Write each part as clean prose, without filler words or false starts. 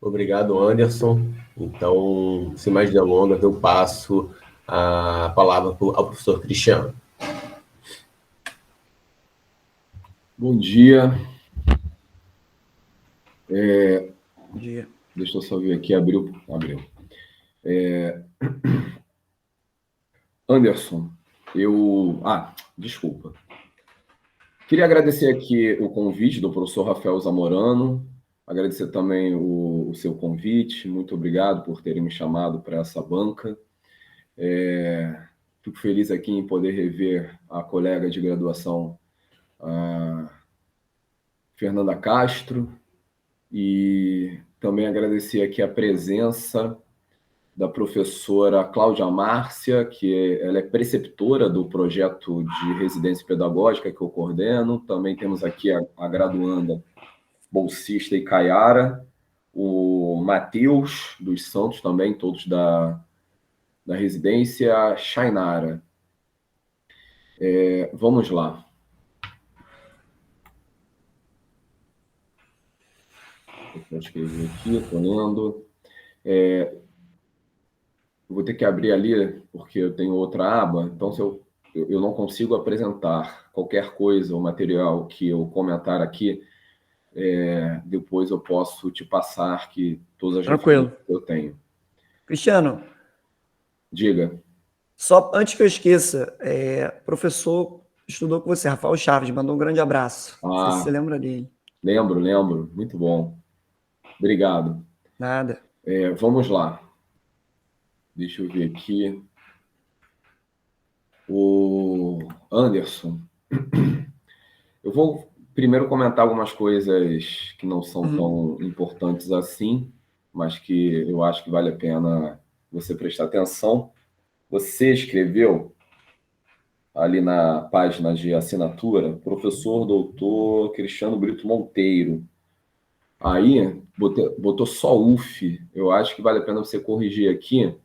Obrigado, Anderson. Então, sem mais delongas, eu passo a palavra ao professor Cristiano. Bom dia. Bom dia. Deixa eu só ver aqui, abriu. Anderson, desculpa. Queria agradecer aqui o convite do professor Rafael Zamorano, agradecer também o seu convite, muito obrigado por terem me chamado para essa banca. Fico feliz aqui em poder rever a colega de graduação, a Fernanda Castro, e também agradecer aqui a presença da professora Cláudia Márcia, ela é preceptora do projeto de residência pedagógica que eu coordeno. Também temos aqui a graduanda bolsista Icaiara, o Matheus dos Santos também, todos da residência, a Shainara. Vamos lá. Eu escrevi aqui, estou lendo. Vou ter que abrir ali, porque eu tenho outra aba, então se eu não consigo apresentar qualquer coisa ou material que eu comentar aqui, depois eu posso te passar que todas as Tranquilo. referências que eu tenho. Cristiano, Diga. só antes que eu esqueça, professor estudou com você, Rafael Chaves, mandou um grande abraço. Não sei se você lembra dele. Lembro. Muito bom. Obrigado. Nada. Vamos lá. Deixa eu ver aqui. O Anderson. Eu vou primeiro comentar algumas coisas que não são tão importantes assim, mas que eu acho que vale a pena você prestar atenção. Você escreveu ali na página de assinatura, professor doutor Cristiano Brito Monteiro. Aí botou só UF. Eu acho que vale a pena você corrigir aqui.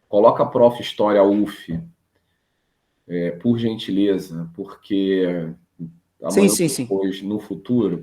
Coloca prof. História UF, por gentileza, porque amanhã depois, no futuro,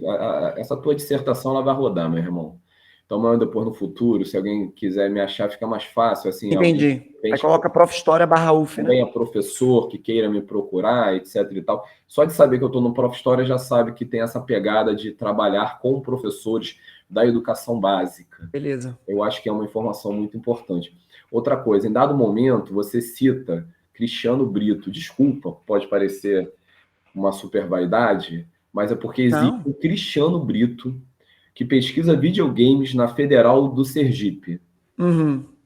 essa tua dissertação ela vai rodar, meu irmão. Então, amanhã depois, no futuro, se alguém quiser me achar, fica mais fácil. Assim, Entendi. Aí coloca prof. História /UF, né? Também é professor que queira me procurar, etc e tal. Só de saber que eu estou no Prof. História já sabe que tem essa pegada de trabalhar com professores da educação básica. Beleza. Eu acho que é uma informação muito importante. Outra coisa, em dado momento, você cita Cristiano Brito. Desculpa, pode parecer uma super vaidade, mas é porque existe um Cristiano Brito que pesquisa videogames na Federal do Sergipe.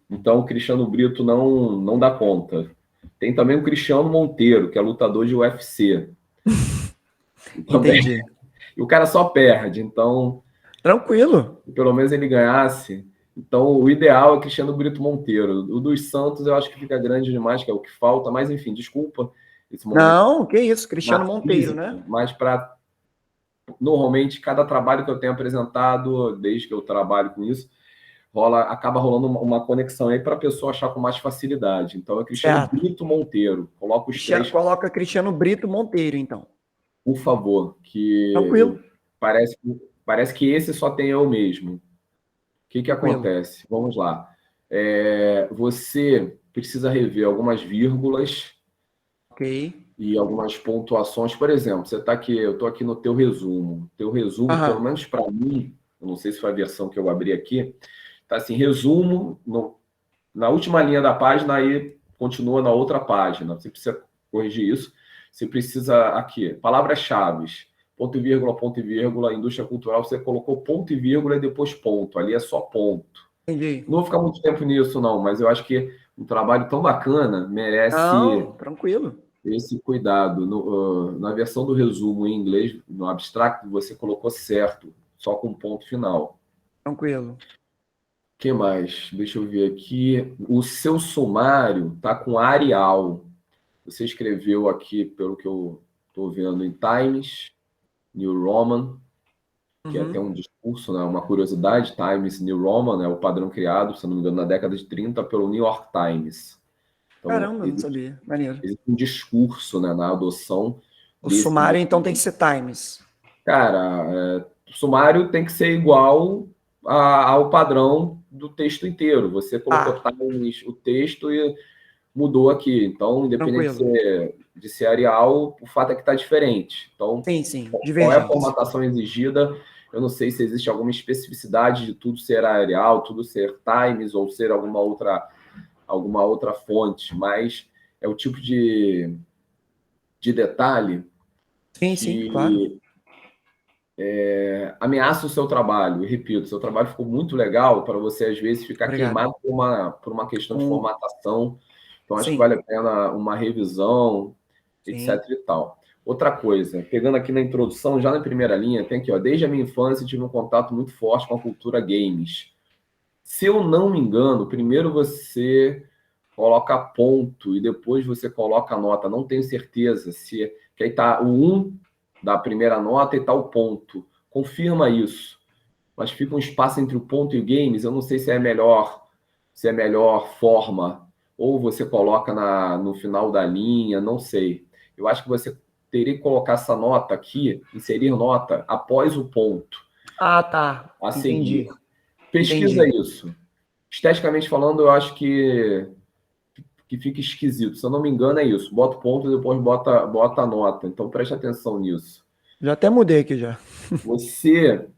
Então, o Cristiano Brito não dá conta. Tem também o Cristiano Monteiro, que é lutador de UFC. Entendi. E o cara só perde, então... Tranquilo. Pelo menos ele ganhasse. Então, o ideal é Cristiano Brito Monteiro. O dos Santos eu acho que fica grande demais, que é o que falta. Mas, enfim, desculpa esse momento. Não, que isso, Cristiano Monteiro, física, né? Mas normalmente, cada trabalho que eu tenho apresentado, desde que eu trabalho com isso, acaba rolando uma conexão aí para a pessoa achar com mais facilidade. Então, é Cristiano Brito Monteiro. Coloca os três. Coloca Cristiano Brito Monteiro, então. Por favor, que Tranquilo. Parece que esse só tem eu mesmo. O que acontece? Vamos lá. Você precisa rever algumas vírgulas e algumas pontuações. Por exemplo, você está aqui, eu estou aqui no teu resumo. Teu resumo, pelo menos para mim, eu não sei se foi a versão que eu abri aqui, está assim, resumo na última linha da página, aí continua na outra página. Você precisa corrigir isso. Você precisa aqui, palavras-chave, ponto e vírgula, indústria cultural, você colocou ponto e vírgula e depois ponto. Ali é só ponto. Entendi. Não vou ficar muito tempo nisso, não, mas eu acho que um trabalho tão bacana merece tranquilo. Esse cuidado. Na versão do resumo em inglês, no abstract, você colocou certo, só com ponto final. Tranquilo. O que mais? Deixa eu ver aqui. O seu sumário está com Arial. Você escreveu aqui, pelo que eu estou vendo, em Times New Roman, que é até um discurso, né? Uma curiosidade. Times New Roman é o padrão criado, se não me engano, na década de 30 pelo New York Times. Então, caramba, não sabia. Maneiro. Existe um discurso, né, na adoção. O sumário, então, tem que ser Times. Cara, o sumário tem que ser igual ao padrão do texto inteiro. Você colocou o texto e mudou aqui. Então, independente de ser Arial, o fato é que está diferente. Então, sim, qual é a formatação exigida? Eu não sei se existe alguma especificidade de tudo ser Arial, tudo ser Times ou ser alguma outra fonte, mas é o tipo de detalhe sim, claro. Ameaça o seu trabalho. Eu repito, seu trabalho ficou muito legal para você, às vezes, ficar queimado por uma questão de formatação. Então, acho que vale a pena uma revisão, etc. e tal. Outra coisa, pegando aqui na introdução, já na primeira linha, tem aqui, ó, desde a minha infância tive um contato muito forte com a cultura games. Se eu não me engano, primeiro você coloca ponto e depois você coloca a nota. Não tenho certeza se que aí tá o 1 da primeira nota e tá o ponto. Confirma isso. Mas fica um espaço entre o ponto e o games. Eu não sei se é a melhor forma. Ou você coloca no final da linha, não sei. Eu acho que você teria que colocar essa nota aqui, inserir nota após o ponto. Tá. A seguir. Pesquisa isso. Esteticamente falando, eu acho que fica esquisito. Se eu não me engano, é isso. Bota o ponto e depois bota a nota. Então, preste atenção nisso. Já até mudei aqui já. Você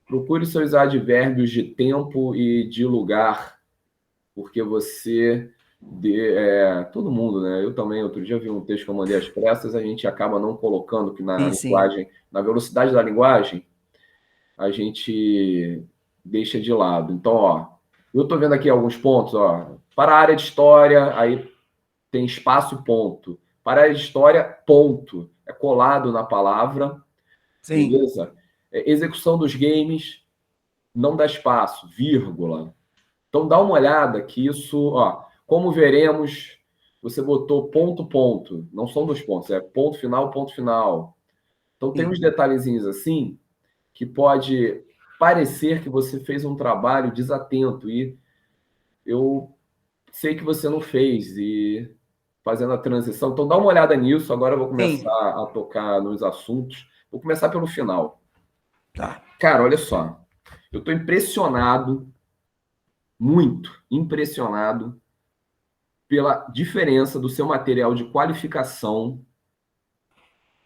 procure seus advérbios de tempo e de lugar, porque você... todo mundo, né? Eu também, outro dia vi um texto que eu mandei às pressas, a gente acaba não colocando que na linguagem, na velocidade da linguagem, a gente deixa de lado. Então, ó, eu estou vendo aqui alguns pontos, ó. Para a área de história, aí tem espaço, ponto. Para a área de história, ponto. É colado na palavra. Sim. Beleza? Execução dos games, não dá espaço, vírgula. Então, dá uma olhada que isso, ó, como veremos, você botou ponto, ponto. Não são dois pontos, é ponto final, ponto final. Então, tem uns detalhezinhos assim que pode parecer que você fez um trabalho desatento e eu sei que você não fez e fazendo a transição. Então, dá uma olhada nisso. Agora eu vou começar a tocar nos assuntos. Vou começar pelo final. Tá. Cara, olha só. Eu estou impressionado, muito impressionado pela diferença do seu material de qualificação.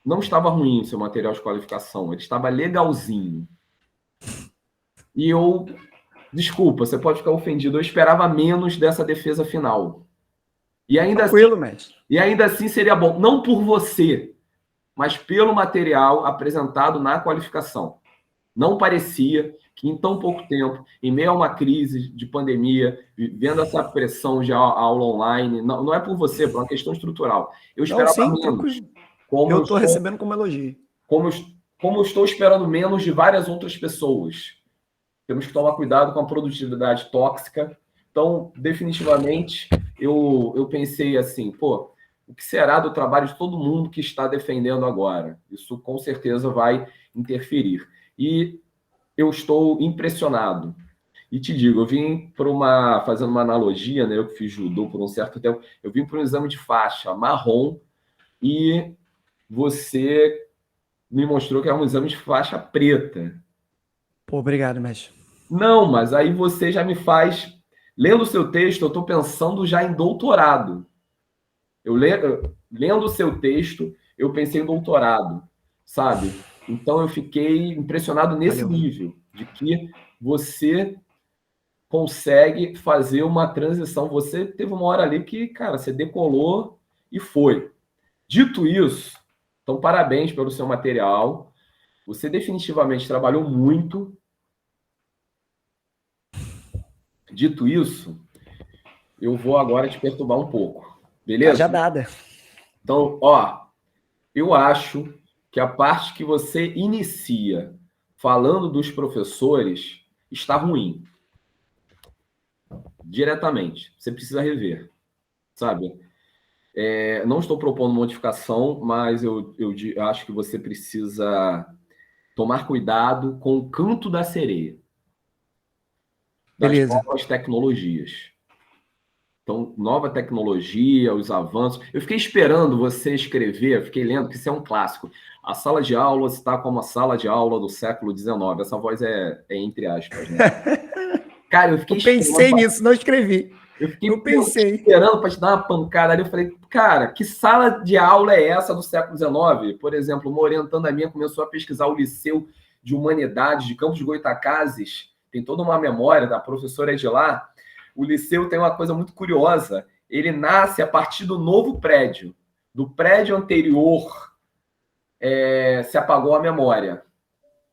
Não estava ruim o seu material de qualificação, ele estava legalzinho. E eu, desculpa, você pode ficar ofendido, eu esperava menos dessa defesa final. E ainda Tranquilo, assim, mestre. E ainda assim seria bom, não por você, mas pelo material apresentado na qualificação. Não parecia que em tão pouco tempo, em meio a uma crise de pandemia, vendo essa pressão de aula online, não é por você, é por uma questão estrutural. Eu esperava menos. Tranquilo. Eu estou recebendo como elogio. Como eu estou esperando menos de várias outras pessoas. Temos que tomar cuidado com a produtividade tóxica. Então, definitivamente, eu pensei assim, pô, o que será do trabalho de todo mundo que está defendendo agora? Isso com certeza vai interferir. E eu estou impressionado. E te digo, eu vim fazendo uma analogia, né? Eu que fiz judô por um certo tempo, eu vim para um exame de faixa marrom e você me mostrou que era um exame de faixa preta. Pô, obrigado, mestre. Não, mas aí você já me faz... Lendo o seu texto, eu estou pensando já em doutorado. Lendo o seu texto, eu pensei em doutorado, sabe? Então, eu fiquei impressionado nesse nível, de que você consegue fazer uma transição. Você teve uma hora ali que, cara, você decolou e foi. Dito isso, então, parabéns pelo seu material. Você definitivamente trabalhou muito. Dito isso, eu vou agora te perturbar um pouco. Beleza? Já dada. Então, ó, eu acho que a parte que você inicia falando dos professores está ruim. Diretamente. Você precisa rever, sabe? Não estou propondo modificação, mas eu acho que você precisa tomar cuidado com o canto da sereia. Das novas tecnologias. Então, nova tecnologia, os avanços. Eu fiquei esperando você escrever, eu fiquei lendo, que isso é um clássico. A sala de aula está como a sala de aula do século XIX. Essa voz é entre aspas, né? Cara, eu fiquei pensei nisso, não escrevi. Eu pensei. Esperando para te dar uma pancada ali. Eu falei, cara, que sala de aula é essa do século XIX? Por exemplo, uma orientanda minha começou a pesquisar o Liceu de Humanidades de Campos de Goytacazes. Tem toda uma memória da professora de lá. O Liceu tem uma coisa muito curiosa. Ele nasce a partir do novo prédio. Do prédio anterior se apagou a memória.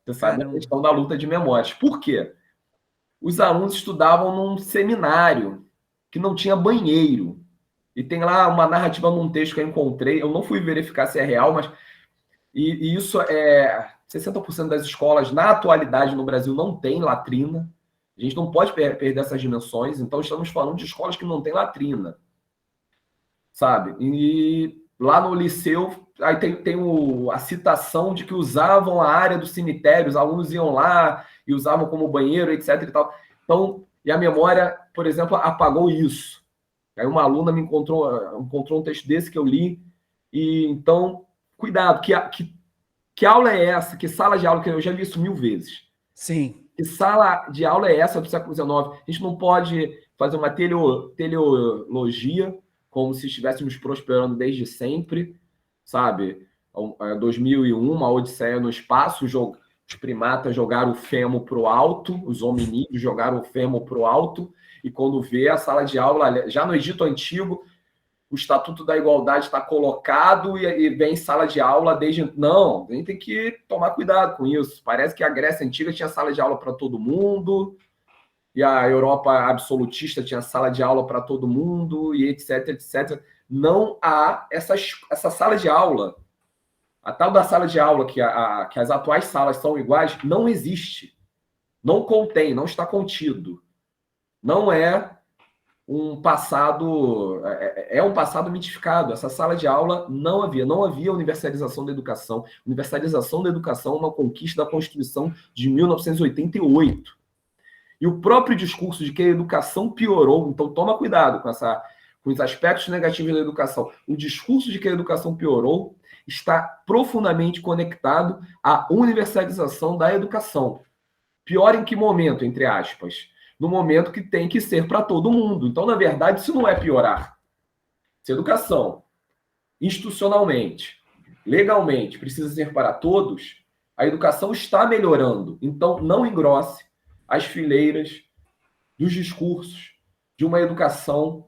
Você sabe a questão da luta de memórias. Por quê? Os alunos estudavam num seminário que não tinha banheiro. E tem lá uma narrativa num texto que eu encontrei, eu não fui verificar se é real, mas e isso 60% das escolas na atualidade no Brasil não tem latrina. A gente não pode perder essas dimensões, então estamos falando de escolas que não têm latrina. Sabe? E lá no liceu, aí tem a citação de que usavam a área do cemitério, os alunos iam lá e usavam como banheiro, etc. E tal. Então, e a memória, por exemplo, apagou isso. Aí uma aluna me encontrou um texto desse que eu li, e então, cuidado, que aula é essa? Que sala de aula, que eu já li isso 1000 vezes. Sim. Que sala de aula é essa do século XIX? A gente não pode fazer uma teleologia como se estivéssemos prosperando desde sempre, sabe? 2001, uma odisseia no espaço, os primatas jogaram o fêmur para o alto, os hominídeos jogaram o fêmur para o alto, e quando vê a sala de aula, já no Egito Antigo, o Estatuto da Igualdade está colocado e vem sala de aula desde... Não, a gente tem que tomar cuidado com isso. Parece que a Grécia Antiga tinha sala de aula para todo mundo, e a Europa absolutista tinha sala de aula para todo mundo, e etc, etc. Não há essa sala de aula. A tal da sala de aula, que as atuais salas são iguais, não existe. Não contém, não está contido. Não é um passado... É um passado mitificado. Essa sala de aula não havia universalização da educação. Universalização da educação é uma conquista da Constituição de 1988. E o próprio discurso de que a educação piorou, então toma cuidado com os aspectos negativos da educação. O discurso de que a educação piorou está profundamente conectado à universalização da educação. Pior em que momento, entre aspas? No momento que tem que ser para todo mundo. Então, na verdade, isso não é piorar. Se a educação, institucionalmente, legalmente, precisa ser para todos, a educação está melhorando. Então, não engrosse as fileiras dos discursos de uma educação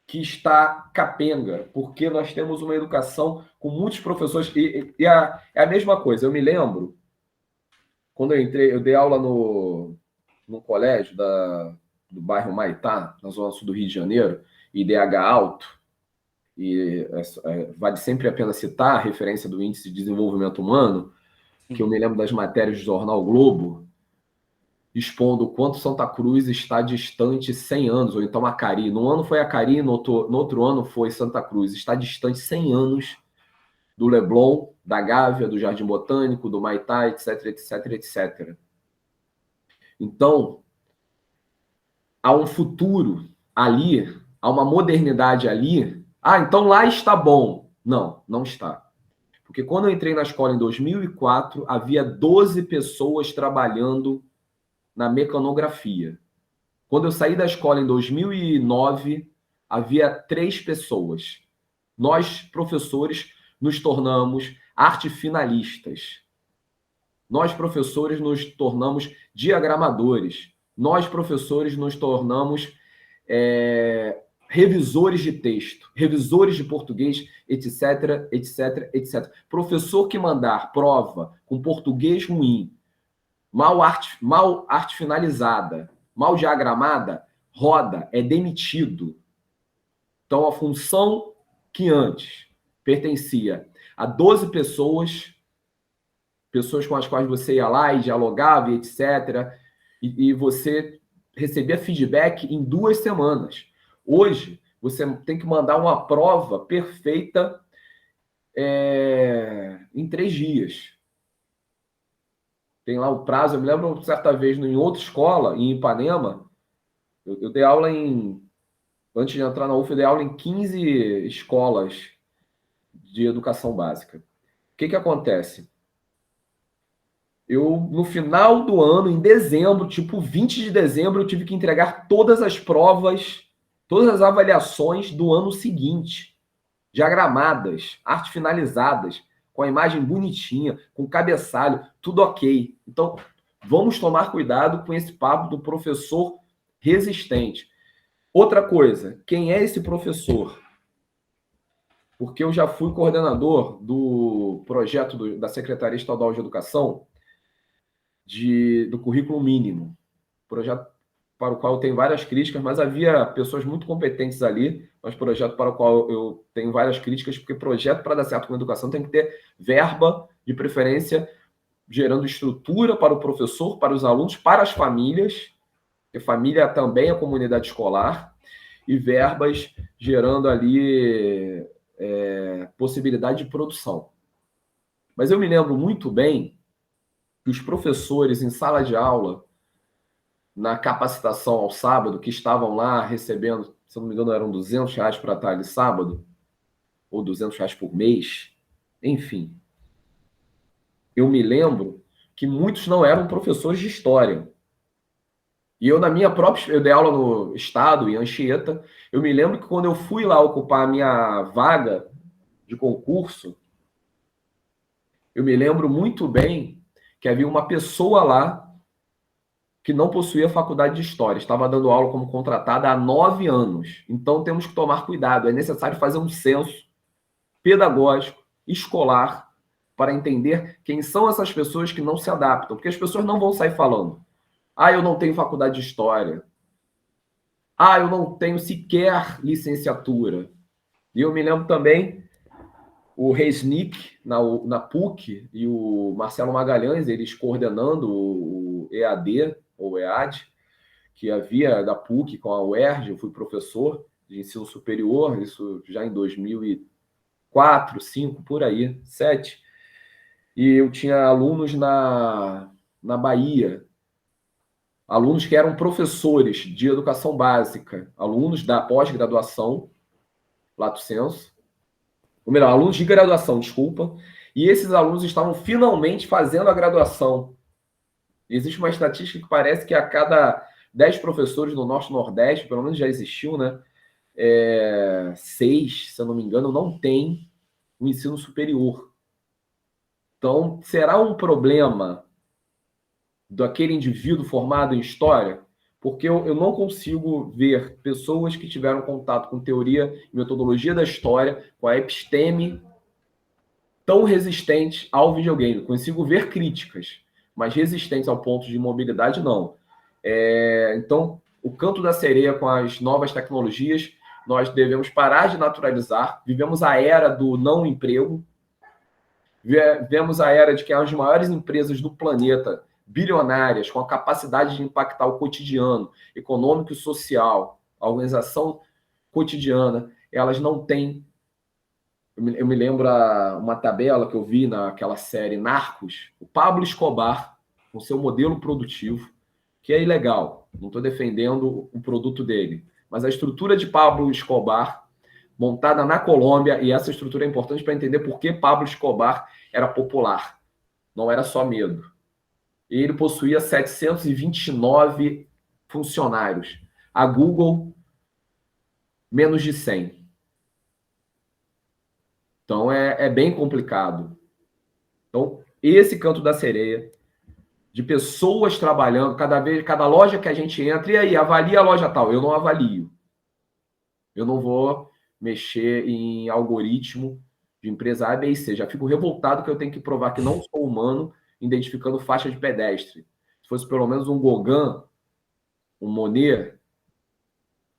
que está capenga, porque nós temos uma educação com muitos professores, é a mesma coisa. Eu me lembro, quando eu dei aula no colégio do bairro Maitá, na zona sul do Rio de Janeiro, IDH alto, e vale sempre a pena citar a referência do Índice de Desenvolvimento Humano, que eu me lembro das matérias do jornal Globo, expondo o quanto Santa Cruz está distante 100 anos, ou então Acari. No ano foi Acari, no outro ano foi Santa Cruz. Está distante 100 anos do Leblon, da Gávea, do Jardim Botânico, do Maitá, etc, etc, etc. Então, há um futuro ali, há uma modernidade ali. Ah, então lá está bom. Não, não está. Porque quando eu entrei na escola em 2004, havia 12 pessoas trabalhando na mecanografia. Quando eu saí da escola em 2009, havia 3 pessoas. Nós, professores, nos tornamos artefinalistas. Nós, professores, nos tornamos diagramadores. Nós, professores, nos tornamos revisores de texto, revisores de português, etc, etc, etc. Professor que mandar prova com português ruim, mal arte finalizada, mal diagramada, roda, é demitido. Então, a função que antes pertencia a 12 pessoas com as quais você ia lá e dialogava, etc., e você recebia feedback em 2 semanas. Hoje, você tem que mandar uma prova perfeita em 3 dias. Tem lá o prazo. Eu me lembro, certa vez, em outra escola, em Ipanema, eu dei aula antes de entrar na UF, eu dei aula em 15 escolas de educação básica. O que acontece? Eu, no final do ano, em dezembro, tipo 20 de dezembro, eu tive que entregar todas as provas, todas as avaliações do ano seguinte, diagramadas, arte finalizadas, com a imagem bonitinha, com cabeçalho, tudo ok. Então, vamos tomar cuidado com esse papo do professor resistente. Outra coisa, quem é esse professor? Porque eu já fui coordenador do projeto da Secretaria Estadual de Educação do currículo mínimo. Projeto para o qual eu tenho várias críticas, mas havia pessoas muito competentes ali, mas projeto para o qual eu tenho várias críticas, porque projeto para dar certo com a educação tem que ter verba, de preferência, gerando estrutura para o professor, para os alunos, para as famílias, porque família também é comunidade escolar, e verbas gerando ali possibilidade de produção. Mas eu me lembro muito bem que os professores em sala de aula, na capacitação ao sábado, que estavam lá recebendo, se eu não me engano, eram R$200 para estar ali sábado, ou R$200 por mês, enfim. Eu me lembro que muitos não eram professores de história. E eu, na minha própria... Eu dei aula no Estado, em Anchieta. Eu me lembro que quando eu fui lá ocupar a minha vaga de concurso, eu me lembro muito bem que havia uma pessoa lá que não possuía faculdade de História. Estava dando aula como contratada há 9 anos. Então, temos que tomar cuidado. É necessário fazer um censo pedagógico, escolar, para entender quem são essas pessoas que não se adaptam. Porque as pessoas não vão sair falando: ah, eu não tenho faculdade de História. Ah, eu não tenho sequer licenciatura. E eu me lembro também o Resnick, na PUC, e o Marcelo Magalhães, eles coordenando o EAD, ou EAD, que havia da PUC com a UERJ. Eu fui professor de ensino superior, isso já em 2004, 2005, por aí, 2007. E eu tinha alunos na Bahia, alunos que eram professores de educação básica, alunos da pós-graduação, lato sensu, ou melhor, alunos de graduação, desculpa, e esses alunos estavam finalmente fazendo a graduação. Existe uma estatística que parece que a cada 10 professores no Norte e Nordeste, pelo menos já existiu, né? 6, se eu não me engano, não tem o ensino superior. Então, será um problema daquele indivíduo formado em História? Porque eu não consigo ver pessoas que tiveram contato com teoria e metodologia da História, com a episteme, tão resistentes ao videogame. Consigo ver críticas, mas resistentes ao ponto de mobilidade, não. Então, o canto da sereia com as novas tecnologias, nós devemos parar de naturalizar. Vivemos a era do não emprego. Vivemos a era de que as maiores empresas do planeta, bilionárias, com a capacidade de impactar o cotidiano econômico e social, a organização cotidiana, elas não têm... Eu me lembro uma tabela que eu vi naquela série Narcos, o Pablo Escobar, com seu modelo produtivo, que é ilegal, não estou defendendo o produto dele, mas a estrutura de Pablo Escobar, montada na Colômbia, e essa estrutura é importante para entender por que Pablo Escobar era popular, não era só medo. E ele possuía 729 funcionários. A Google, menos de 100. Então, é bem complicado. Então, esse canto da sereia, de pessoas trabalhando, cada loja que a gente entra, e aí, avalia a loja tal. Eu não avalio. Eu não vou mexer em algoritmo de empresa A, B e C. Já fico revoltado que eu tenho que provar que não sou humano identificando faixa de pedestre. Se fosse pelo menos um Gauguin, um Monet,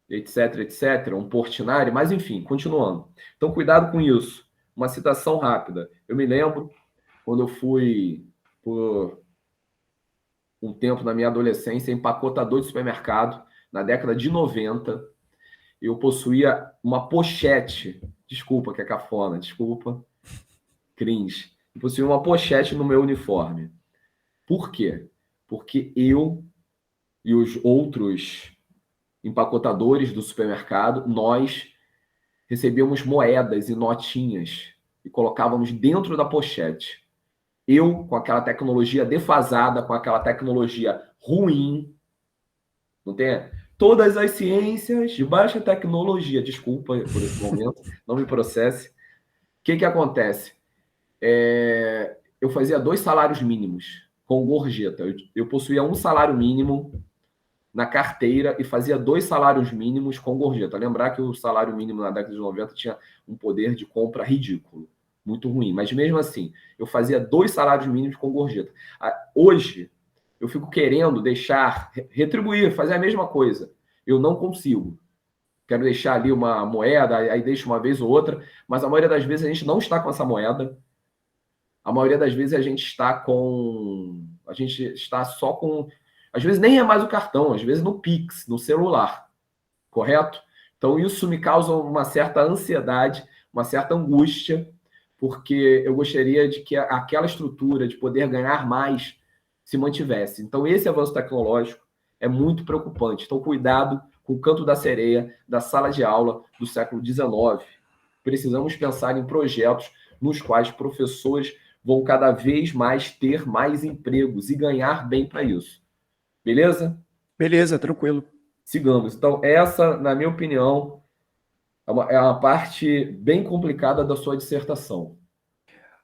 etc, etc, um Portinari, mas enfim, continuando. Então, cuidado com isso. Uma citação rápida. Eu me lembro quando eu fui por um tempo na minha adolescência empacotador de supermercado, na década de 90, eu possuía uma pochete, desculpa que é cafona, desculpa, cringe, eu possuía uma pochete no meu uniforme. Por quê? Porque eu e os outros empacotadores do supermercado, nós recebíamos moedas e notinhas e colocávamos dentro da pochete. Eu, com aquela tecnologia defasada, com aquela tecnologia ruim, não tem? Todas as ciências de baixa tecnologia, desculpa por esse momento, não me processe. O que acontece? Eu fazia 2 salários mínimos com gorjeta. Eu possuía um salário mínimo na carteira e fazia 2 salários mínimos com gorjeta. Lembrar que o salário mínimo na década de 90 tinha um poder de compra ridículo, muito ruim. Mas mesmo assim, eu fazia 2 salários mínimos com gorjeta. Hoje, eu fico querendo deixar, retribuir, fazer a mesma coisa. Eu não consigo. Quero deixar ali uma moeda, aí deixo uma vez ou outra, mas a maioria das vezes a gente não está com essa moeda. A maioria das vezes a gente está só com... Às vezes nem é mais o cartão, às vezes no Pix, no celular. Correto? Então isso me causa uma certa ansiedade, uma certa angústia, porque eu gostaria de que aquela estrutura de poder ganhar mais se mantivesse. Então esse avanço tecnológico é muito preocupante. Então cuidado com o canto da sereia da sala de aula do século XIX. Precisamos pensar em projetos nos quais professores vão cada vez mais ter mais empregos e ganhar bem para isso. Beleza? Beleza, tranquilo. Sigamos. Então, essa, na minha opinião, é uma parte bem complicada da sua dissertação.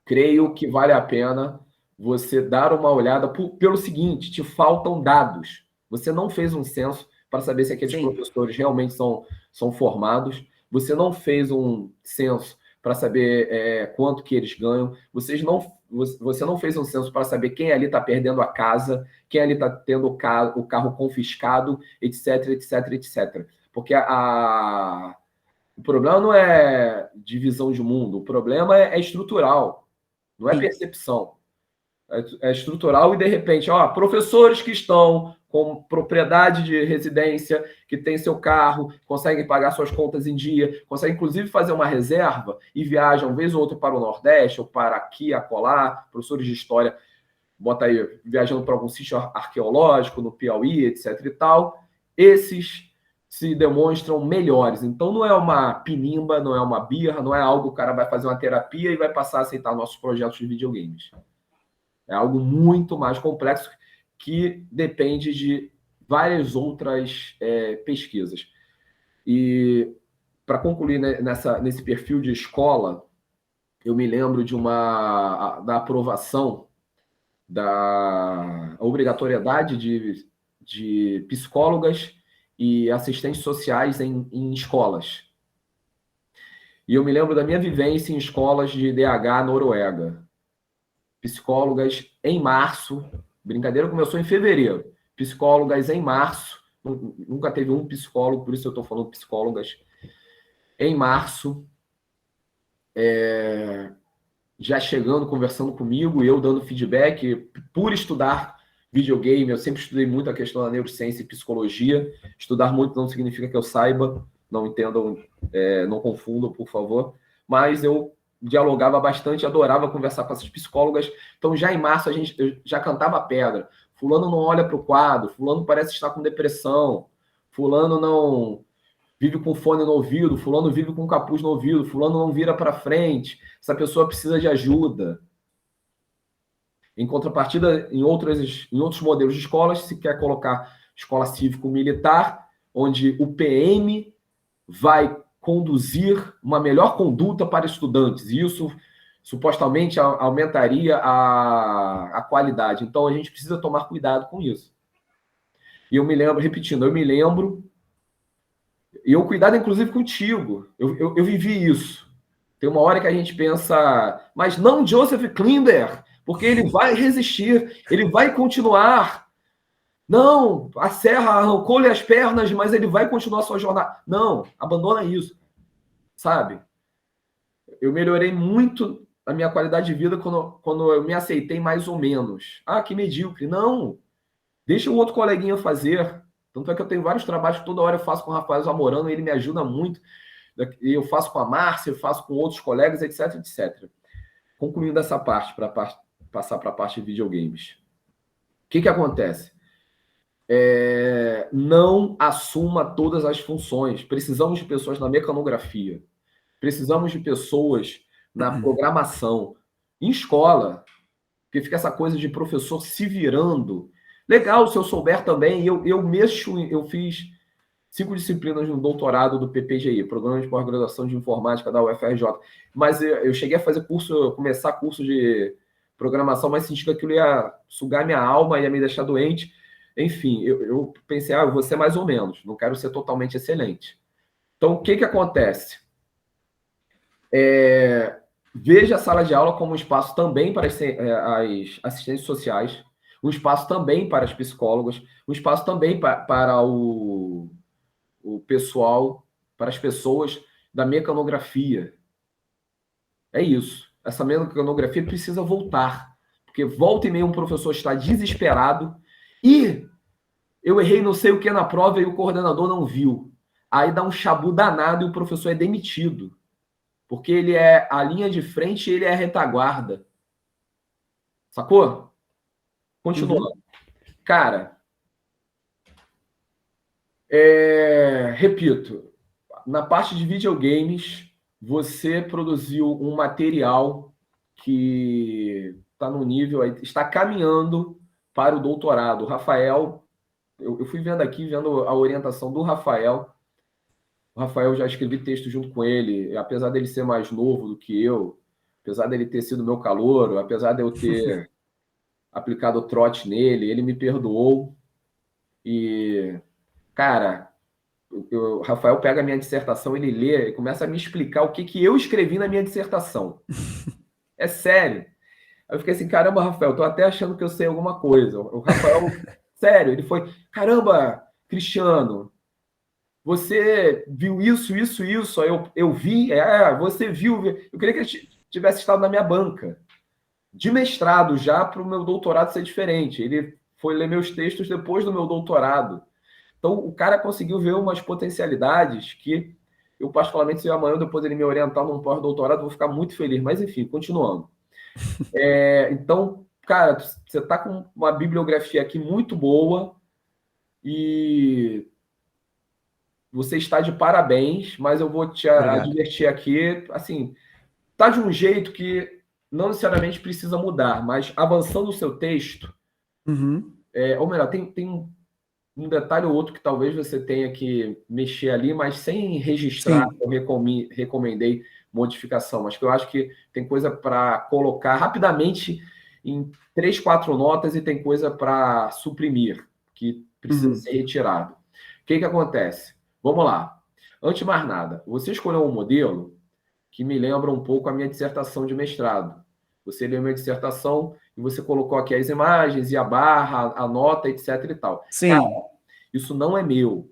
Creio que vale a pena você dar uma olhada pelo seguinte, te faltam dados. Você não fez um censo para saber se aqueles professores realmente são formados. Você não fez um censo para saber quanto que eles ganham. Você não fez um censo para saber quem ali está perdendo a casa, quem ali está tendo o carro confiscado, etc, etc, etc. Porque o problema não é divisão de mundo, o problema é estrutural, não é percepção. É estrutural e, de repente, professores que estão com propriedade de residência, que tem seu carro, conseguem pagar suas contas em dia, conseguem, inclusive, fazer uma reserva e viajam, uma vez ou outra, para o Nordeste, ou para aqui, acolá, professores de história, bota aí, viajando para algum sítio arqueológico, no Piauí, etc. e tal, esses se demonstram melhores. Então, não é uma pinimba, não é uma birra, não é algo que o cara vai fazer uma terapia e vai passar a aceitar nossos projetos de videogames. É algo muito mais complexo que depende de várias outras pesquisas. E, para concluir nesse perfil de escola, eu me lembro da aprovação da obrigatoriedade de psicólogas e assistentes sociais em escolas. E eu me lembro da minha vivência em escolas de DH Noruega. Psicólogas em março, brincadeira começou em fevereiro, psicólogas em março, nunca teve um psicólogo, por isso eu estou falando psicólogas, em março, já chegando, conversando comigo, eu dando feedback, por estudar videogame, eu sempre estudei muito a questão da neurociência e psicologia, estudar muito não significa que eu saiba, não entendam, não confundam, por favor, mas eu dialogava bastante, adorava conversar com essas psicólogas. Então, já em março, eu já cantava pedra. Fulano não olha para o quadro, fulano parece estar com depressão, fulano não vive com fone no ouvido, fulano vive com capuz no ouvido, fulano não vira para frente, essa pessoa precisa de ajuda. Em contrapartida, em outros modelos de escolas, se quer colocar escola cívico-militar, onde o PM vai conduzir uma melhor conduta para estudantes. E isso, supostamente, aumentaria a qualidade. Então, a gente precisa tomar cuidado com isso. E eu me lembro, repetindo, e eu cuidado, inclusive, contigo. Eu vivi isso. Tem uma hora que a gente pensa, mas não Joseph Klimber, porque ele vai resistir, ele vai continuar. Não, a serra arrancou-lhe as pernas, mas ele vai continuar a sua jornada. Não, abandona isso, sabe? Eu melhorei muito a minha qualidade de vida quando eu me aceitei mais ou menos. Que medíocre. Não, deixa o outro coleguinha fazer. Tanto é que eu tenho vários trabalhos que toda hora eu faço com o Rafael Zamorano, ele me ajuda muito. E eu faço com a Márcia, eu faço com outros colegas, etc, etc. Concluindo essa parte, para passar para a parte de videogames. O que acontece? não assuma todas as funções. Precisamos de pessoas na mecanografia. Precisamos de pessoas na programação. Em escola, porque fica essa coisa de professor se virando. Legal, se eu souber também. Eu fiz 5 disciplinas no doutorado do PPGI, Programa de Pós-Graduação de Informática da UFRJ. Mas eu cheguei a fazer começar curso de programação, mas senti que aquilo ia sugar minha alma, ia me deixar doente. Enfim, eu pensei, eu vou ser mais ou menos, não quero ser totalmente excelente. Então, o que acontece? Veja a sala de aula como um espaço também para as assistentes sociais, um espaço também para as psicólogas, um espaço também para o pessoal, para as pessoas da mecanografia. É isso. Essa mecanografia precisa voltar, porque volta e meia um professor está desesperado e eu errei não sei o que na prova e o coordenador não viu. Aí dá um chabu danado e o professor é demitido. Porque ele é a linha de frente e ele é a retaguarda. Sacou? Continuando. Cara, repito, na parte de videogames, você produziu um material que está no nível, está caminhando para o doutorado. O Rafael, eu fui vendo aqui, vendo a orientação do Rafael. O Rafael, já escrevi texto junto com ele, apesar dele ser mais novo do que eu, apesar dele ter sido meu calouro, apesar de eu ter aplicado o trote nele, ele me perdoou. E, cara, o Rafael pega a minha dissertação, ele lê e começa a me explicar o que eu escrevi na minha dissertação. É sério. Aí eu fiquei assim, caramba, Rafael, tô até achando que eu sei alguma coisa. O Rafael, sério, ele foi, caramba, Cristiano, você viu isso. Aí eu vi, você viu. Eu queria que ele tivesse estado na minha banca. De mestrado já, para o meu doutorado ser diferente. Ele foi ler meus textos depois do meu doutorado. Então, o cara conseguiu ver umas potencialidades que eu, particularmente, se amanhã depois ele me orientar num pós-doutorado, vou ficar muito feliz. Mas, enfim, continuando. Então, cara, você está com uma bibliografia aqui muito boa e você está de parabéns, mas eu vou te advertir aqui, assim, tá de um jeito que não necessariamente precisa mudar, mas avançando o seu texto, ou melhor, tem um detalhe ou outro que talvez você tenha que mexer ali, mas sem registrar. Sim. Eu recomendei modificação, mas que eu acho que tem coisa para colocar rapidamente em 3, 4 notas e tem coisa para suprimir, que precisa ser retirado. O que acontece? Vamos lá. Antes de mais nada, você escolheu um modelo que me lembra um pouco a minha dissertação de mestrado. Você leu minha dissertação e você colocou aqui as imagens e a barra, a nota, etc. e tal. Sim. Cara, isso não é meu.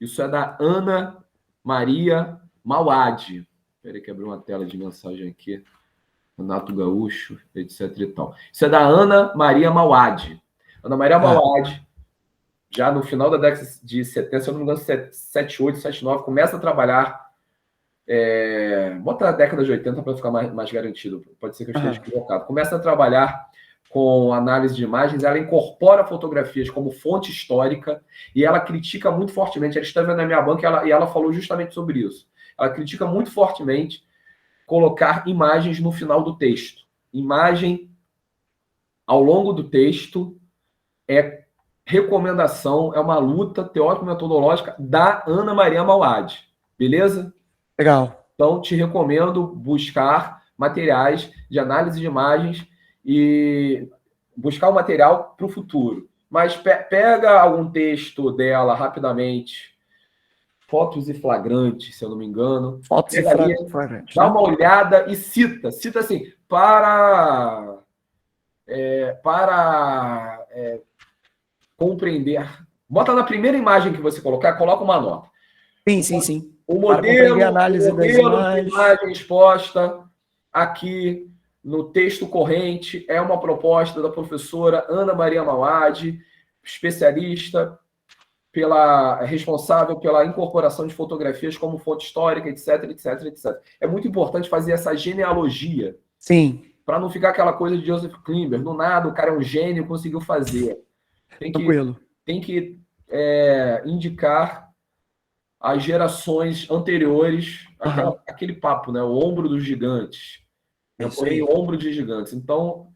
Isso é da Ana Maria Mauad. Espera aí que abriu uma tela de mensagem aqui. Renato Gaúcho, etc. e tal. Isso é da Ana Maria Mauad. Ana Maria Mauad, já no final da década de 70, se eu não me engano, 78, 79, começa a trabalhar. Bota a década de 80 para ficar mais garantido. Pode ser que eu esteja equivocado. Começa a trabalhar com análise de imagens, ela incorpora fotografias como fonte histórica e ela critica muito fortemente. Ela está vendo na minha banca e ela falou justamente sobre isso. Ela critica muito fortemente colocar imagens no final do texto. Imagem ao longo do texto é recomendação, é uma luta teórico-metodológica da Ana Maria Mauad. Beleza? Legal. Então, te recomendo buscar materiais de análise de imagens e buscar o material para o futuro. Mas pega algum texto dela rapidamente, Fotos e Flagrantes, se eu não me engano. Fotos e Flagrantes. Dá uma olhada e cita assim, para compreender. Bota na primeira imagem que você colocar, coloca uma nota. Sim. O modelo, a análise das imagens. De imagem exposta aqui no texto corrente é uma proposta da professora Ana Maria Mauad, especialista, responsável pela incorporação de fotografias como fonte histórica, etc. É muito importante fazer essa genealogia. Sim. Para não ficar aquela coisa de Joseph Klimber, do nada o cara é um gênio, conseguiu fazer. Tem que indicar as gerações anteriores, aquele papo, né? O ombro dos gigantes. Eu porém o ombro de gigantes. Então,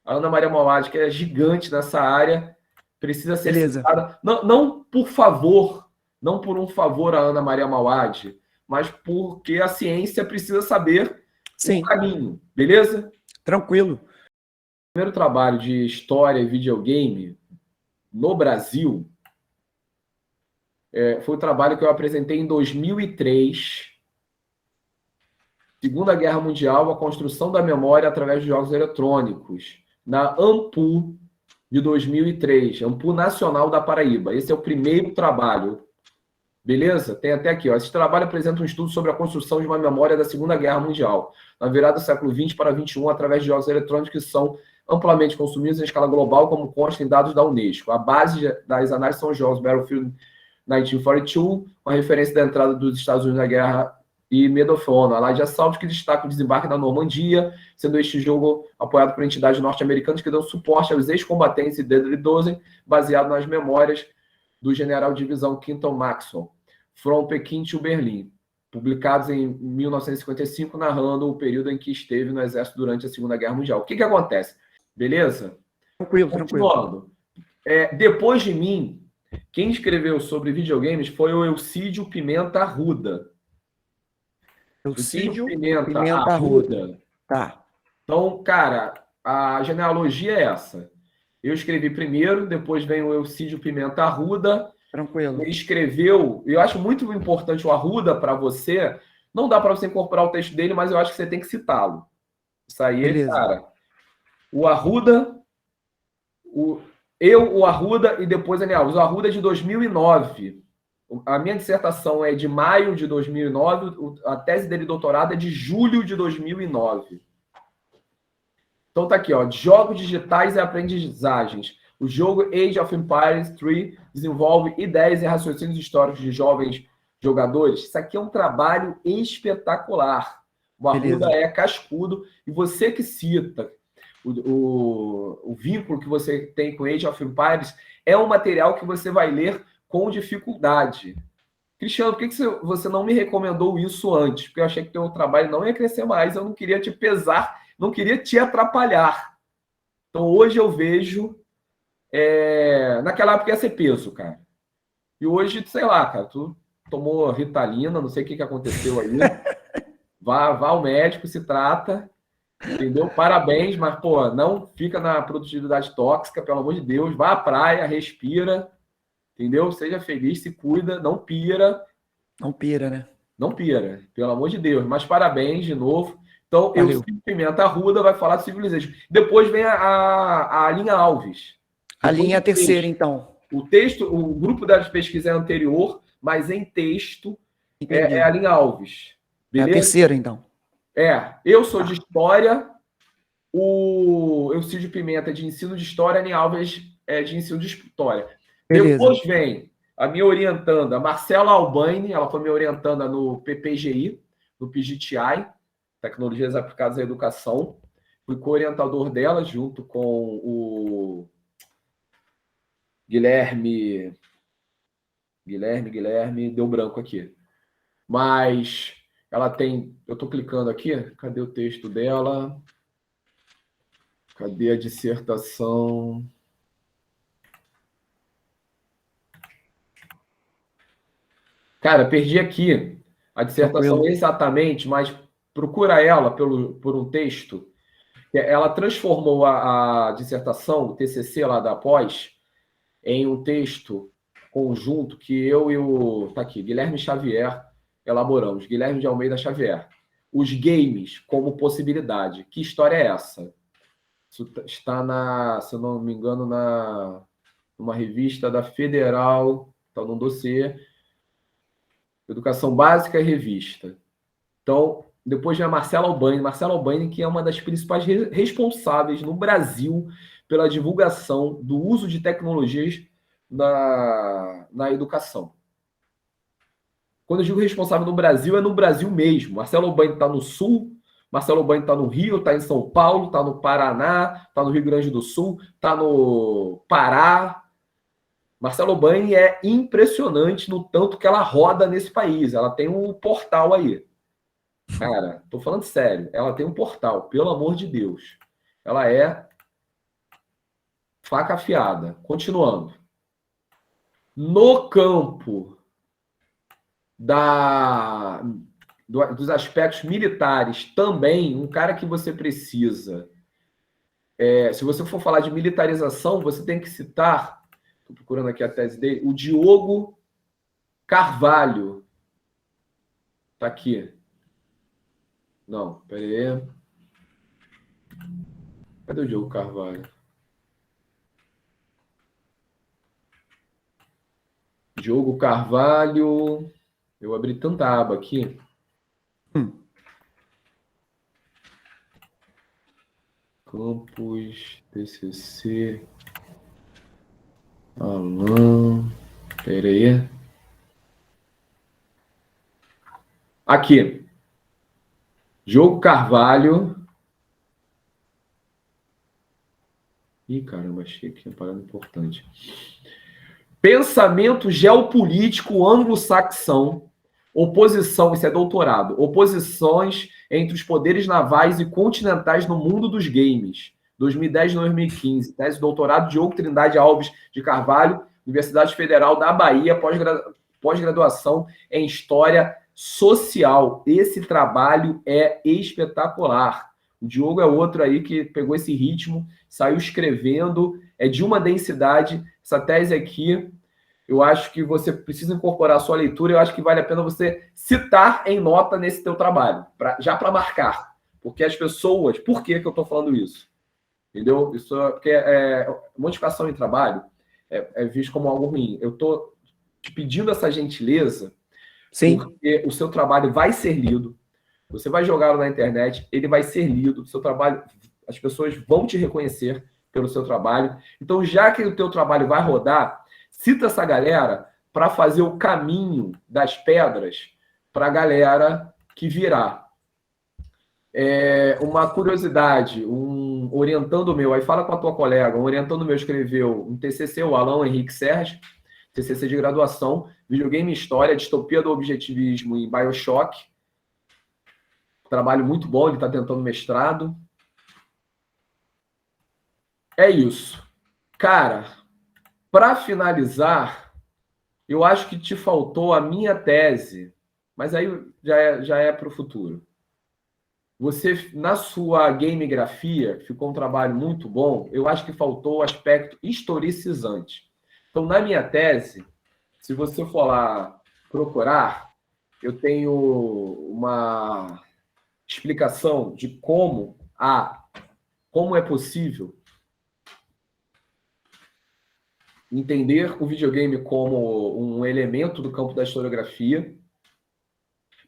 a Ana Maria Mauad, que é gigante nessa área, precisa ser citada. Não por favor, não por um favor a Ana Maria Mauad, mas porque a ciência precisa saber o caminho, beleza? Tranquilo. O primeiro trabalho de história e videogame no Brasil foi o trabalho que eu apresentei em 2003. Segunda Guerra Mundial, a construção da memória através de jogos eletrônicos, na AMPU de 2003, AMPU Nacional da Paraíba. Esse é o primeiro trabalho. Beleza? Tem até aqui. Esse trabalho apresenta um estudo sobre a construção de uma memória da Segunda Guerra Mundial, na virada do século XX para XXI, através de jogos eletrônicos que são amplamente consumidos em escala global, como consta em dados da Unesco. A base das análises são os jogos Battlefield 1942, com a referência da entrada dos Estados Unidos na guerra, e Medal of Honor, Allied de Assault, que destaca o desembarque na Normandia, sendo este jogo apoiado por entidades norte-americanas que dão suporte aos ex-combatentes e Deadly Dozen, baseado nas memórias do general de divisão Quinton Maxwell, From Peking to Berlim, publicados em 1955, narrando o período em que esteve no exército durante a Segunda Guerra Mundial. O que acontece? Beleza? Tranquilo. Depois de mim, quem escreveu sobre videogames foi o Elcídio Pimenta Arruda. Elcídio Pimenta Arruda. Tá. Então, cara, a genealogia é essa. Eu escrevi primeiro, depois vem o Elcídio Pimenta Arruda. Tranquilo. Ele escreveu, eu acho muito importante o Arruda para você. Não dá para você incorporar o texto dele, mas eu acho que você tem que citá-lo. Isso aí, cara. O Arruda, o Arruda e depois Daniel. O Arruda é de 2009. A minha dissertação é de maio de 2009, a tese dele de doutorado é de julho de 2009. Então tá aqui, ó, jogos digitais e aprendizagens. O jogo Age of Empires 3 desenvolve ideias e raciocínios históricos de jovens jogadores. Isso aqui é um trabalho espetacular. O Arruda é cascudo. E você que cita o vínculo que você tem com Age of Empires é um material que você vai ler com dificuldade. Cristiano, por que você não me recomendou isso antes? Porque eu achei que o teu trabalho não ia crescer mais, eu não queria te pesar, não queria te atrapalhar. Então, hoje eu vejo... Naquela época ia ser peso, cara. E hoje, sei lá, cara, tu tomou Ritalina, não sei o que aconteceu aí. Vá ao médico, se trata, entendeu? Parabéns, mas, pô, não fica na produtividade tóxica, pelo amor de Deus. Vá à praia, respira, entendeu? Seja feliz, se cuida, não pira. Não pira, né? Não pira, pelo amor de Deus. Mas parabéns de novo. Então, Elcídio Pimenta Arruda vai falar de Civilization. Depois vem a linha Alves. A linha é a terceira, então. O texto, o grupo das pesquisas é anterior, mas em texto é a linha Alves. Beleza? É a terceira, então. Eu sou de História, o Elcídio Pimenta é de Ensino de História, a linha Alves é de Ensino de História. Beleza. Depois vem a minha orientanda, Marcela Albaine, ela foi minha orientanda no PPGI, no PGTI, Tecnologias Aplicadas à Educação. Fui co-orientador dela, junto com o Guilherme, deu branco aqui. Mas ela tem... Eu estou clicando aqui. Cadê o texto dela? Cadê a dissertação? Cara, perdi aqui a dissertação exatamente, mas procura ela por um texto. Ela transformou a dissertação, o TCC lá da pós, em um texto conjunto que eu e o... Tá aqui, Guilherme Xavier elaboramos. Guilherme de Almeida Xavier. Os games como possibilidade. Que história é essa? Isso está, se eu não me engano, numa revista da Federal, está num dossiê, Educação Básica e Revista. Então, depois vem a Marcela Albaine, que é uma das principais responsáveis no Brasil pela divulgação do uso de tecnologias na educação. Quando eu digo responsável no Brasil, é no Brasil mesmo. Marcelo Albaine está no Sul, Marcelo Albaine está no Rio, está em São Paulo, está no Paraná, está no Rio Grande do Sul, está no Pará, Marcelo Bani é impressionante no tanto que ela roda nesse país. Ela tem um portal aí. Cara, tô falando sério. Ela tem um portal, pelo amor de Deus. Ela é faca afiada. Continuando. No campo dos aspectos militares, também, um cara que você precisa... se você for falar de militarização, você tem que citar... Estou procurando aqui a tese dele. O Diogo Carvalho. Está aqui. Não, peraí. Cadê o Diogo Carvalho? Diogo Carvalho. Eu abri tanta aba aqui. Campus, TCC. Alan. Peraí. Aqui. Diogo Carvalho. Ih, caramba, achei que tinha parado importante. Pensamento geopolítico anglo-saxão. Oposição, isso é doutorado. Oposições entre os poderes navais e continentais no mundo dos games. 2010 e 2015. Tese de doutorado Diogo Trindade Alves de Carvalho, Universidade Federal da Bahia, pós-graduação em História Social. Esse trabalho é espetacular. O Diogo é outro aí que pegou esse ritmo, saiu escrevendo, é de uma densidade. Essa tese aqui, eu acho que você precisa incorporar a sua leitura, eu acho que vale a pena você citar em nota nesse teu trabalho, já para marcar. Porque as pessoas... Por que eu estou falando isso? Entendeu? Isso porque modificação em trabalho é visto como algo ruim. Eu estou te pedindo essa gentileza, sim, porque o seu trabalho vai ser lido. Você vai jogá-lo na internet, ele vai ser lido. O seu trabalho, as pessoas vão te reconhecer pelo seu trabalho. Então, já que o teu trabalho vai rodar, cita essa galera para fazer o caminho das pedras para a galera que virá. Uma curiosidade, um orientando meu, aí fala com a tua colega, um orientando meu escreveu um TCC, o Alan Henrique Sérgio, TCC de graduação, videogame história, distopia do objetivismo em BioShock. Trabalho muito bom, ele está tentando mestrado. É isso. Cara, para finalizar, eu acho que te faltou a minha tese, mas aí já é para o futuro. Você, na sua gamegrafia, ficou um trabalho muito bom, eu acho que faltou o aspecto historicizante. Então, na minha tese, se você for lá procurar, eu tenho uma explicação de como é possível entender o videogame como um elemento do campo da historiografia,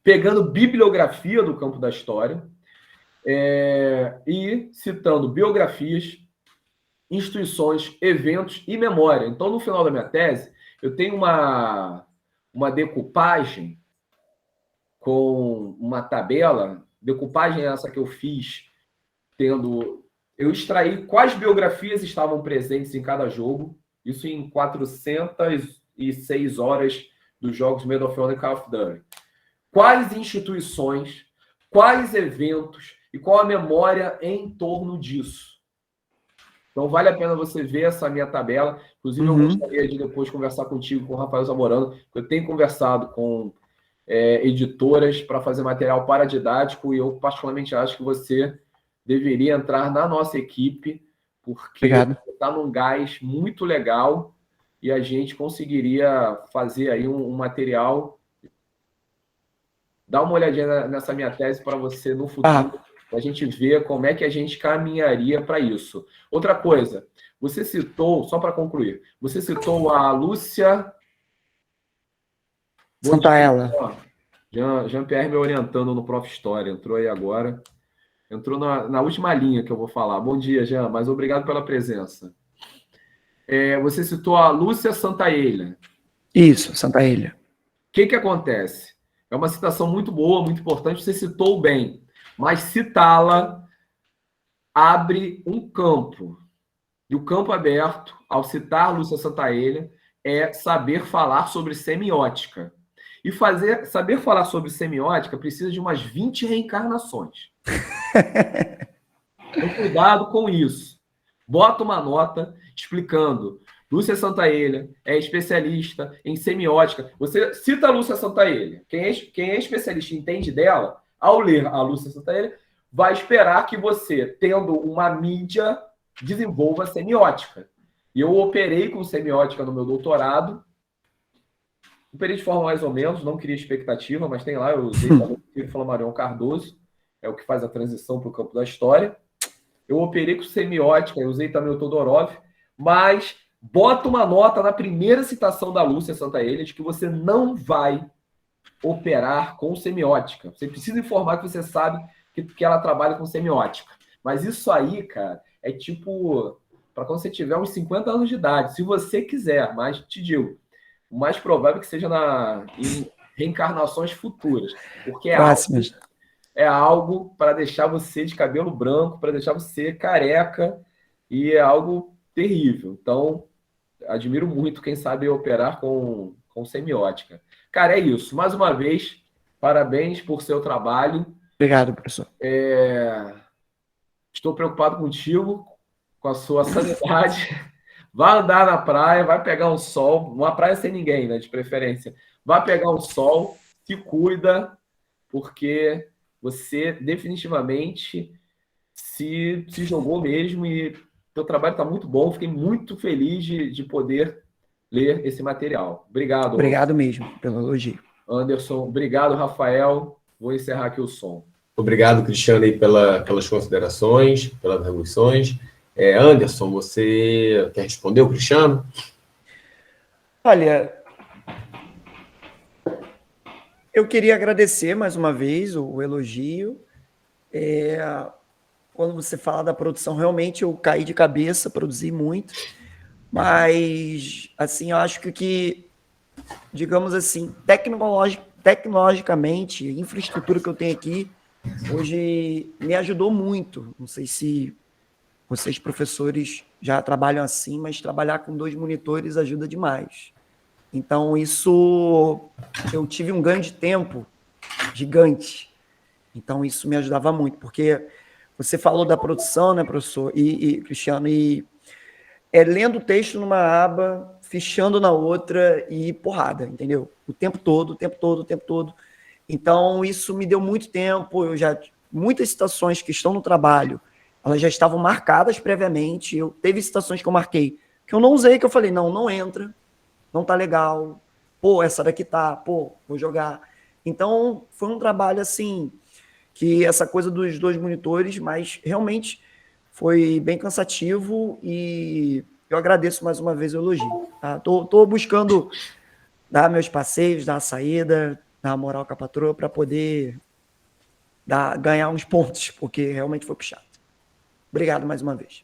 pegando bibliografia do campo da história e citando biografias, instituições, eventos e memória. Então, no final da minha tese, eu tenho uma decupagem com uma tabela. Decupagem essa que eu fiz, eu extraí quais biografias estavam presentes em cada jogo, isso em 406 horas dos jogos Medal of Honor e Call of Duty. Quais instituições, quais eventos e qual a memória em torno disso. Então, vale a pena você ver essa minha tabela. Inclusive, eu gostaria de depois conversar contigo, com o Rafael Zamorano, porque eu tenho conversado com editoras para fazer material paradidático e eu, particularmente, acho que você deveria entrar na nossa equipe, porque está num gás muito legal e a gente conseguiria fazer aí um material. Dá uma olhadinha nessa minha tese para você no futuro, para a gente ver como é que a gente caminharia para isso. Outra coisa, você citou, só para concluir, você citou a Lúcia Santaella. Jean-Pierre me orientando no Prof. História, entrou aí agora. Entrou na última linha que eu vou falar. Bom dia, Jean, mas obrigado pela presença. Você citou a Lúcia Santaella. Isso, Santaella. O que acontece? É uma citação muito boa, muito importante, você citou bem, mas citá-la abre um campo. E o campo aberto, ao citar Lúcia Santaella, é saber falar sobre semiótica. E saber falar sobre semiótica precisa de umas 20 reencarnações. Então, cuidado com isso. Bota uma nota explicando. Lúcia Santaella é especialista em semiótica. Você cita a Lúcia Santaella. Quem é especialista e entende dela, ao ler a Lúcia Santaella, vai esperar que você, tendo uma mídia, desenvolva semiótica. E eu operei com semiótica no meu doutorado. Operei de forma mais ou menos, não queria expectativa, mas tem lá, eu usei o Flamarion Cardoso, é o que faz a transição para o campo da história. Eu operei com semiótica, eu usei também o Todorov, mas bota uma nota na primeira citação da Lúcia Santaella de que você não vai operar com semiótica. Você precisa informar que você sabe que ela trabalha com semiótica. Mas isso aí, cara, é tipo para quando você tiver uns 50 anos de idade, se você quiser, mas te digo, o mais provável é que seja em reencarnações futuras, porque é algo para deixar você de cabelo branco, para deixar você careca, e é algo terrível. Então, admiro muito quem sabe operar com semiótica. Cara, é isso. Mais uma vez, parabéns por seu trabalho. Obrigado, professor. Estou preocupado contigo, com a sua sanidade. Vai andar na praia, vai pegar um sol, uma praia sem ninguém, né, de preferência. Vai pegar um sol, se cuida, porque você definitivamente se jogou mesmo e seu trabalho está muito bom. Fiquei muito feliz de poder ler esse material. Obrigado. Obrigado mesmo pelo elogio. Anderson, obrigado, Rafael. Vou encerrar aqui o som. Obrigado, Cristiano, aí pelas considerações, pelas revoluções. Anderson, você quer responder o Cristiano? Olha, eu queria agradecer mais uma vez o elogio. Quando você fala da produção, realmente eu caí de cabeça, produzi muito, mas assim, eu acho que digamos assim, tecnologicamente, a infraestrutura que eu tenho aqui hoje me ajudou muito. Não sei se vocês, professores, já trabalham assim, mas trabalhar com 2 monitores ajuda demais. Então, isso, eu tive um ganho de tempo gigante. Então, isso me ajudava muito, porque você falou da produção, né, professor, e Cristiano, lendo o texto numa aba, fichando na outra e porrada, entendeu? O tempo todo. Então, isso me deu muito tempo. Muitas citações que estão no trabalho, elas já estavam marcadas previamente. Teve citações que eu marquei, que eu não usei, que eu falei, não entra, não tá legal. Pô, essa daqui tá, vou jogar. Então, foi um trabalho assim, que essa coisa dos 2 monitores, mas realmente foi bem cansativo e eu agradeço mais uma vez o elogio. Tá? Tô buscando dar meus passeios, dar a saída, dar a moral com a patroa para poder ganhar uns pontos, porque realmente foi puxado. Obrigado mais uma vez.